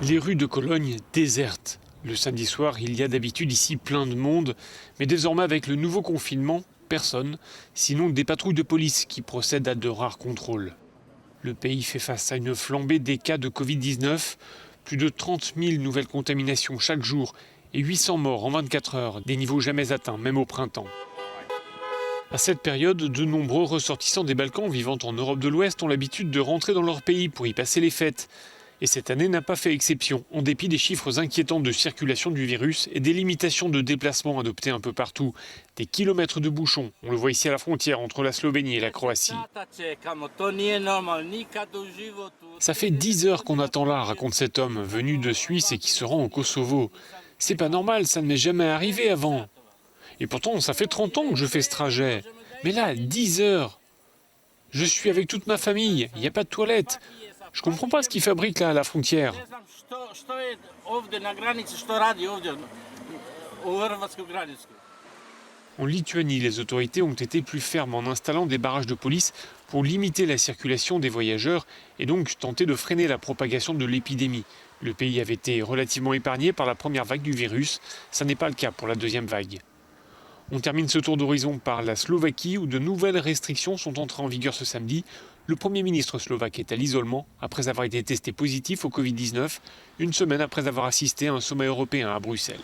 Les rues de Cologne désertes. Le samedi soir, il y a d'habitude ici plein de monde, mais désormais avec le nouveau confinement, personne, sinon des patrouilles de police qui procèdent à de rares contrôles. Le pays fait face à une flambée des cas de Covid-19, plus de 30 000 nouvelles contaminations chaque jour et 800 morts en 24 heures, des niveaux jamais atteints, même au printemps. À cette période, de nombreux ressortissants des Balkans vivant en Europe de l'Ouest ont l'habitude de rentrer dans leur pays pour y passer les fêtes. Et cette année n'a pas fait exception, en dépit des chiffres inquiétants de circulation du virus et des limitations de déplacement adoptées un peu partout. Des kilomètres de bouchons, on le voit ici à la frontière entre la Slovénie et la Croatie. Ça fait 10 heures qu'on attend là, raconte cet homme, venu de Suisse et qui se rend au Kosovo. C'est pas normal, ça ne m'est jamais arrivé avant. Et pourtant, ça fait 30 ans que je fais ce trajet. Mais là, 10 heures. Je suis avec toute ma famille, il n'y a pas de toilette. Je comprends pas ce qu'ils fabriquent là à la frontière. En Lituanie, les autorités ont été plus fermes en installant des barrages de police pour limiter la circulation des voyageurs et donc tenter de freiner la propagation de l'épidémie. Le pays avait été relativement épargné par la première vague du virus. Ça n'est pas le cas pour la deuxième vague. On termine ce tour d'horizon par la Slovaquie où de nouvelles restrictions sont entrées en vigueur ce samedi. Le Premier ministre slovaque est à l'isolement après avoir été testé positif au Covid-19, une semaine après avoir assisté à un sommet européen à Bruxelles.